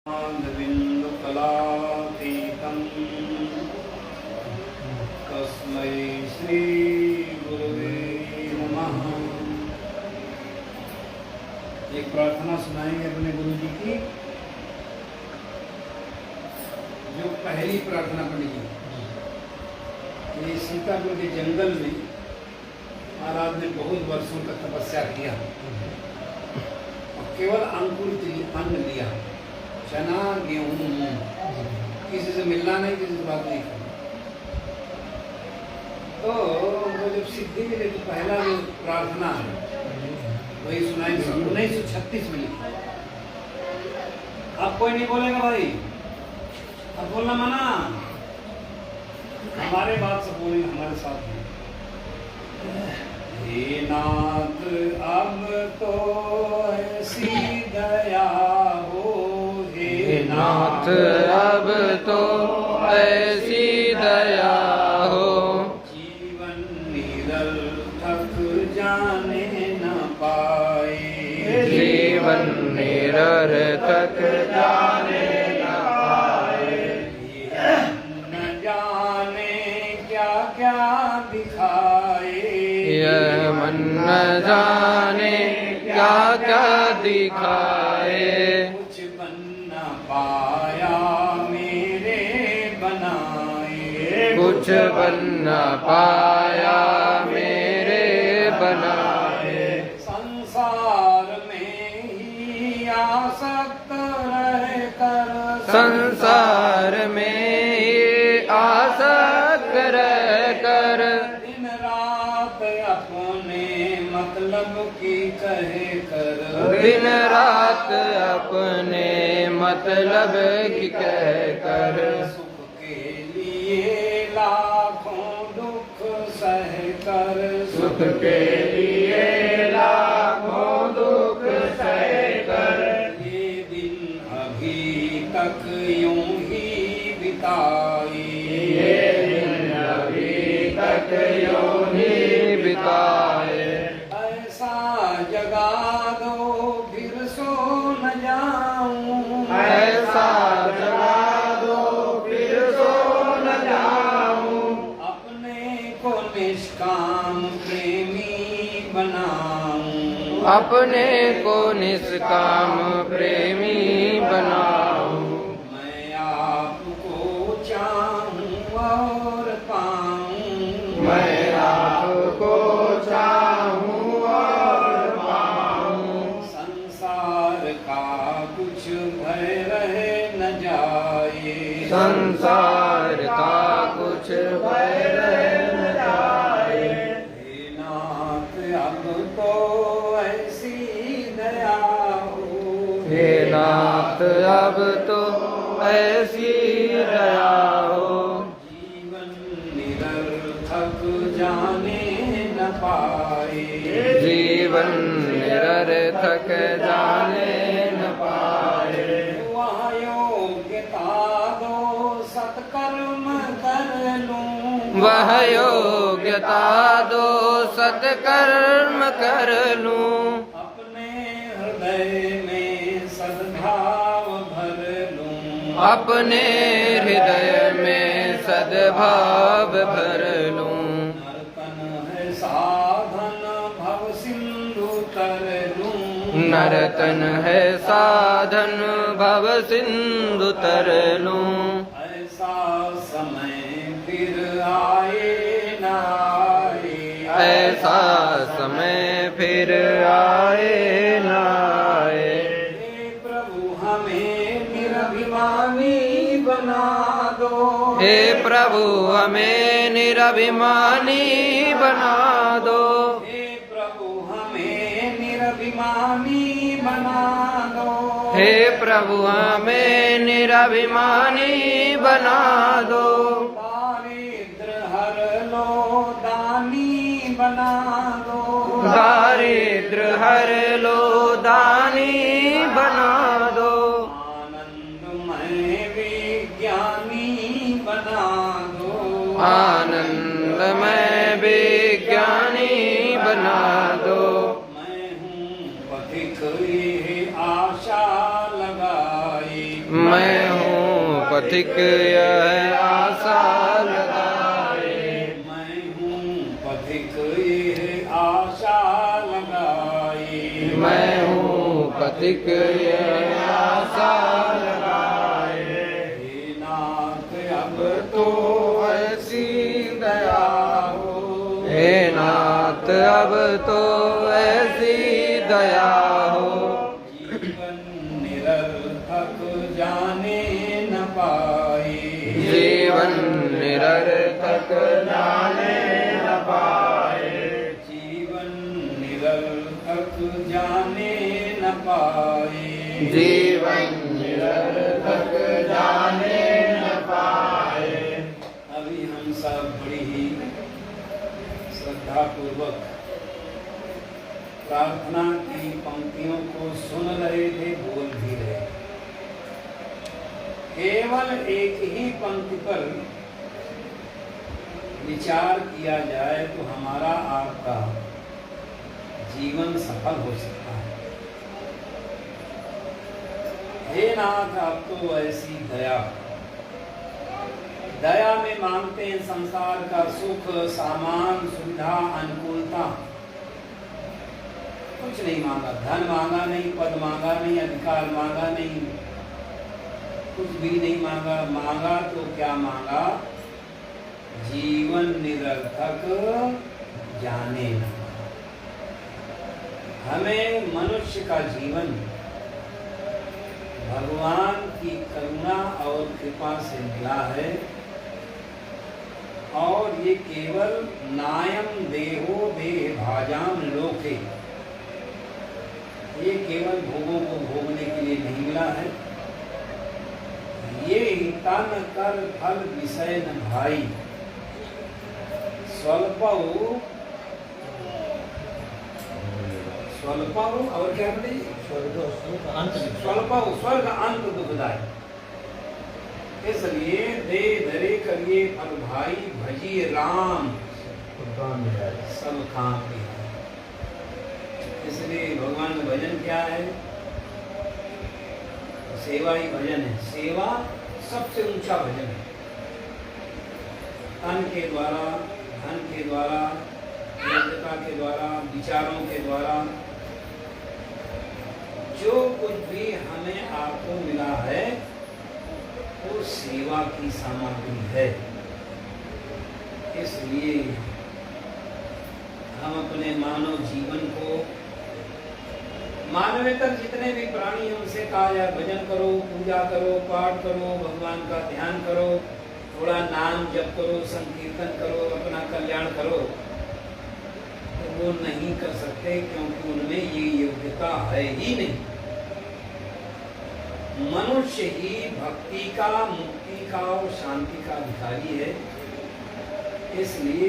बिंदुकलातीतं तस्मै श्री गुरुवे नमः। एक प्रार्थना सुनाएंगे अपने गुरु जी की, जो पहली प्रार्थना पढ़ी गई। ये सीतापुर के जंगल में महाराज ने बहुत वर्षों तक तपस्या किया और केवल अंकुरित अन्न लिया, चना गेहूं मूंग, किसी से मिलना नहीं, किसी से बात नहीं करना। तो उनको जब सिद्धि मिले तो पहला जो प्रार्थना है वही सुनाई 1936 में। अब कोई नहीं बोलेगा भाई, अब बोलना मना, हमारे बात सब बोलेंगे, हमारे साथ में। हे नाथ अब तो ऐसी दया हो, नाथ अब तो ऐसी दया हो, जीवन निरर्थक जाने न पाए, जीवन निरर्थक जाने न पाए, न जाने क्या क्या दिखाए, यह मन न जाने क्या क्या दिखाए, कुछ बन न पाया मेरे बनाए, कुछ बन न पाया मेरे बनाए, संसार में ही आसक्त रहकर, संसार में ही आसक्त रहकर, दिन रात अपने मतलब की कहे कर, दिन रात अपने मतलब की कहकर, सुख के लिए लाखों दुख सह कर, सुख के लिए लाखों दुख सहकर, ये दिन अभी तक यूं ही बिताई, ये दिन अभी तक यूं ही बिताए, ऐसा जगा दो फिर सो न जाऊं, ऐसा जगा दो फिर सो न जाऊं, अपने को निष्काम प्रेमी बनाऊं, अपने को निष्काम प्रेमी बनाऊं, मैं आपको चाहूं और पाऊं, मैं आपको चाहूं और पाऊं, संसार का कुछ भय रह न जाए, संसार का कुछ भय रह न जाए, हे नाथ अब तो ऐसी दया हो, हे नाथ अब तो ऐसी दया हो, जीवन निरर्थक जाने न पाए, जीवन निरर्थक जाने न पाए, वह योग्यता दो सत्कर्म कर लूं, वह योग्यता दो सत्कर्म कर लूं, अपने हृदय में सद्भाव भर लूं, अपने हृदय में सद्भाव भर लूं, नर्तन है साधन भव सिंधु तर लूं, नर्तन है साधन भव सिंधु तर लूं, ऐसा समय फिर आए न आए, ऐसा समय फिर आए न आए, हे प्रभु हमें निरभिमानी बना दो, हे प्रभु हमें निरभिमानी बना दो, हे प्रभु हमें निरभिमानी बना दो, हे प्रभु हमें निरभिमानी बना दो, दारिद्र हर लो दानी बना दो, दारिद्र हर लो दानी बना दो, आनंदमय विज्ञानी बना दो, आनंदमय विज्ञानी बना दो, मैं हूँ पथिक ये आशा मैं हूँ पथिक यह आशा लगाए। मैं हूँ पथिक यह आशा लगाए। मैं हूँ पथिक यह आशा लगाए। हे नाथ अब तो ऐसी दया हो, हे नाथ अब तो ऐसी दया हो। जीवन निरर्थक जाने न पाए। जीवन निरर्थक जाने न पाए। जीवन निरर्थक जाने न पाए। जीवन निरर्थक जाने न पाए। अभी हम सब बड़ी ही श्रद्धा पूर्वक प्रार्थना की पंक्तियों को सुन रहे थे, बोल भी रहे। केवल एक ही पंक्ति पर विचार किया जाए तो हमारा आपका जीवन सफल हो सकता है। हे नाथ अब तो ऐसी दया, दया में मांगते हैं संसार का सुख, सामान, सुविधा, अनुकूलता। कुछ नहीं मांगा, धन मांगा नहीं, पद मांगा नहीं, अधिकार मांगा नहीं, कुछ भी नहीं मांगा। मांगा तो क्या मांगा? जीवन निरर्थक जाने न। हमें मनुष्य का जीवन भगवान की करुणा और कृपा से मिला है, और ये केवल नायम देहो देह भाजाम लोके, ये केवल भोगों को भोगने के लिए नहीं मिला है। ये तन कर फल विषय न भाई, स्वल्पौ स्वल्पौ और क्या बोले? स्वल्पौ स्वर्ग अंत दुखदाय। इसलिए दे धरे करिए फल भाई, भजिए राम सब काम भी है। इसलिए भगवान का भजन क्या है? सेवा ही भजन है। सेवा सबसे ऊंचा भजन है। तन के द्वारा, धन के द्वारा, योग्यता के द्वारा, विचारों के द्वारा, जो कुछ भी हमें आपको मिला है वो सेवा की सामग्री है। इसलिए हम अपने मानव जीवन को, मानवेतर जितने भी प्राणी हैं उनसे कहा जाए भजन करो, पूजा करो, पाठ करो, भगवान का ध्यान करो, थोड़ा नाम जप करो, संकीर्तन करो, अपना कल्याण करो, तो वो नहीं कर सकते, क्योंकि उनमें ये योग्यता है ही नहीं। मनुष्य ही भक्ति का, मुक्ति का और शांति का अधिकारी है। इसलिए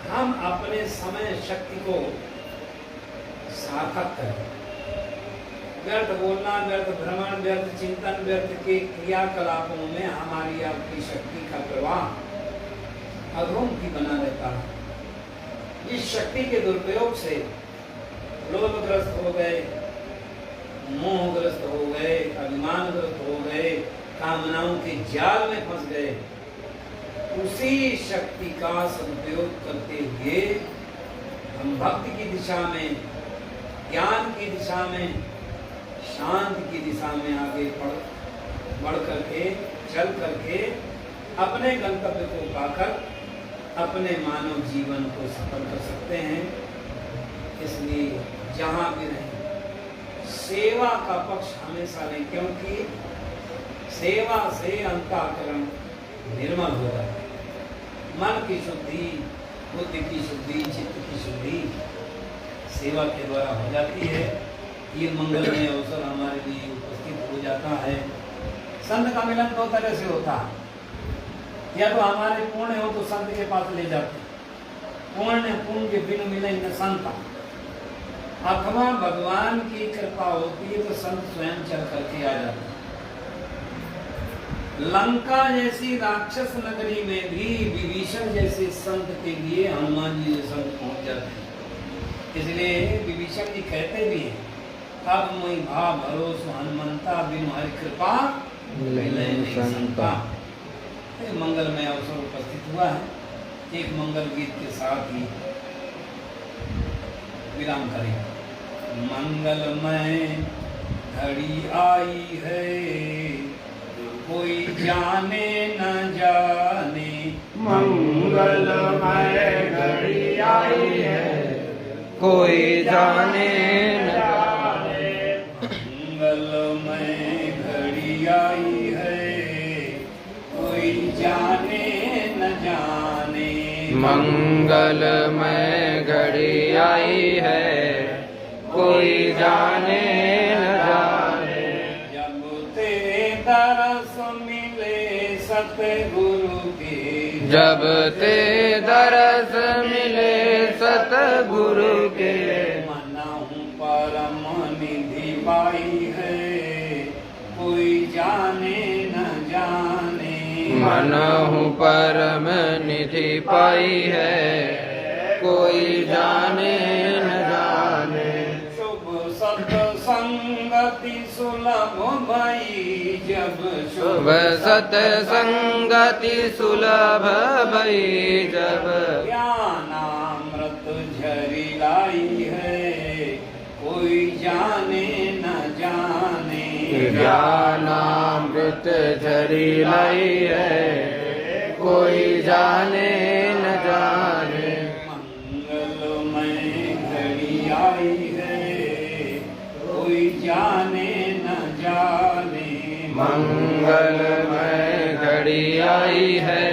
हम अपने समय शक्ति को सार्थक करें। व्यर्थ बोलना, व्यर्थ भ्रमण, व्यर्थ चिंतन, व्यर्थ के क्रियाकलापों में हमारी आपकी शक्ति का प्रवाह अधोमुखी बना रहता है। इस शक्ति के दुरुपयोग से लोभग्रस्त हो गए, मोहग्रस्त हो गए, अभिमानग्रस्त हो गए, कामनाओं के जाल में फंस गए। उसी शक्ति का सदुपयोग करते हुए हम भक्ति की दिशा में, ज्ञान की दिशा में, शांति की दिशा में आगे बढ़ करके, चल करके अपने गंतव्य को पाकर अपने मानव जीवन को सफल कर सकते हैं। इसलिए जहाँ भी रहें सेवा का पक्ष हमेशा लें, क्योंकि सेवा से अंतःकरण निर्मल होता है। मन की शुद्धि, बुद्धि की शुद्धि, चित्त की शुद्धि सेवा के द्वारा हो जाती है। ये मंगलमय अवसर हमारे लिए उपस्थित हो जाता है। संत का मिलन दो तरह से होता है, या तो हमारे पुण्य हो तो संत के पास ले जाते, पुण्य पुण्य बिन मिले न संता, अथवा भगवान की कृपा होती है तो संत स्वयं चल करके आ जाते हैं। लंका जैसी राक्षस नगरी में भी विभीषण जैसे संत के लिए हनुमान जी जैसे संत पहुंच जाते हैं। इसलिए विभीषण जी कहते भी हैं तब मैं भाव भरोस हनुमंता बिनु हरि कृपा मिलय नहीं संता। ये मंगलमय अवसर उपस्थित हुआ है। एक मंगल गीत के साथ ही विराम करें। मंगलमय घड़ी आई है, कोई जाने न जाने। मंगलमय घड़ी आई है, कोई जाने न जाने। मंगलमय घड़ी आई है, कोई जाने न जाने। मंगलमय घड़ी आई है, कोई जाने न जाने। जब ते दरस मिले सतगुरु के, जब ते दरस मिले सतगुरु के। मनाहूँ परम निधि पाई है, कोई जाने न जाने। मनहु परम निधि पाई है, कोई जाने न जाने। शुभ सत्संगति सुलभ भई जब, शुभ सत्संगति सुलभ भई जब। ज्ञानामृत झरी लाई है, कोई जाने न जाने। ज्ञानामृत झरी लाई है, कोई जाने न जाने। मंगलमय घड़ी आई है, कोई जाने न जाने। मंगलमय घड़ी आई है,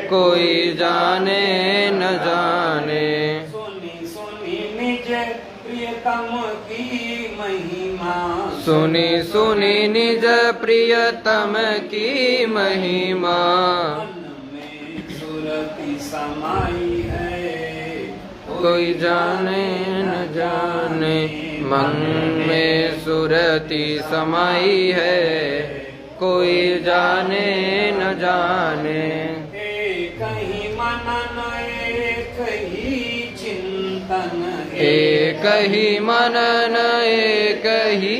कोई जाने न जाने। सुनी सुनी निज प्रियतम की महिमा, सुनी सुनी निज प्रियतम की महिमा। मन में सुरति समाई है, कोई जाने न जाने। मन में सुरति समाई है, कोई जाने न जाने। एक ही मनन एक ही चिंतन, एक ही मनन एक ही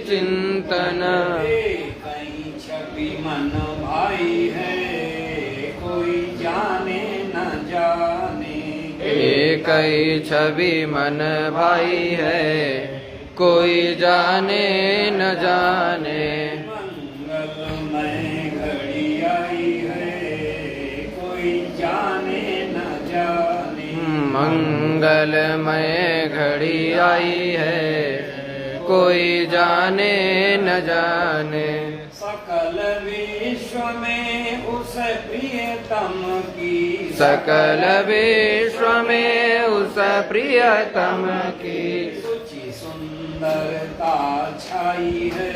चिंतन। एक ही छवि मन भाई है, कोई जाने न जाने। एक ही छवि मन भाई है, कोई जाने न जाने। मंगलमय घड़ी आई है, कोई जाने न जाने। मंगलमय घड़ी आई है, कोई जाने न जाने। सकल विश्व में उस प्रियतम की, सकल विश्व में उस प्रियतम की। सुचि सुंदरता छाई है,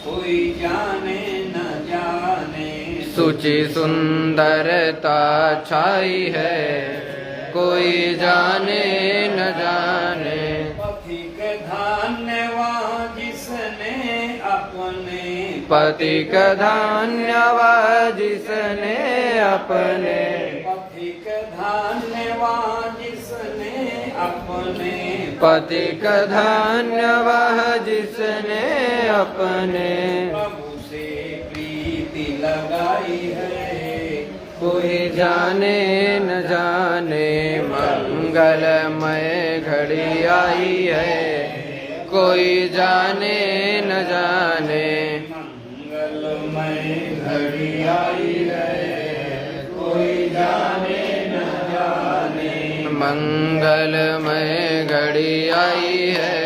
कोई जाने न जाने। सुचि सुंदरता छाई है, कोई जाने न जाने। पथिक धन्यवाद जिसने अपने, पथिक धन्यवाद जिसने अपने। पथिक धन्यवाद जिसने अपने। पथिक धन्यवाद जिसने अपने। प्रभु से प्रीति लगाई है, कोई जाने न जाने। मंगलमय घड़ी आई है, कोई जाने न जाने। मंगलमय घड़ी आई है, कोई जाने न जाने। मंगलमय घड़ी आई है,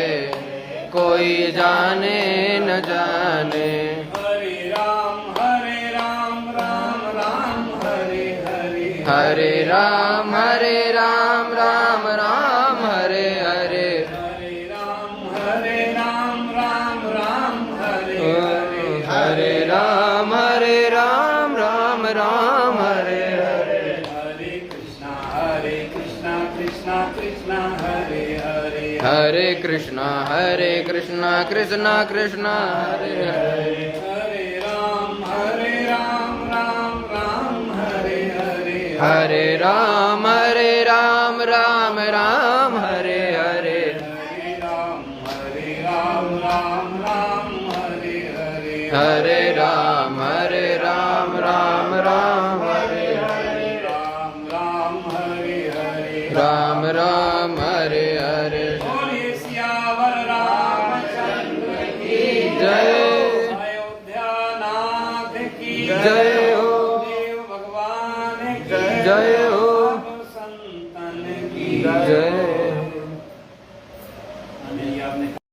कोई जाने न जाने। हरे राम राम राम हरे हरे। हरे राम राम राम हरे हरे। हरे राम राम हरे हरे। हरे राम राम राम हरे हरे। हरे कृष्णा कृष्णा कृष्णा हरे हरे। हरे कृष्णा कृष्णा कृष्णा हरे हरे। हरे राम राम हरे हरे। हरे राम राम हरे हरे। हरे राम हरे राम राम राम हरे हरे राम राम हरे हरे राम राम हरे हरे बोलिए सियावर रामचंद्र की जय अयोध्या नाथ की जय हो देव भगवान की जय हो सब संतन की जय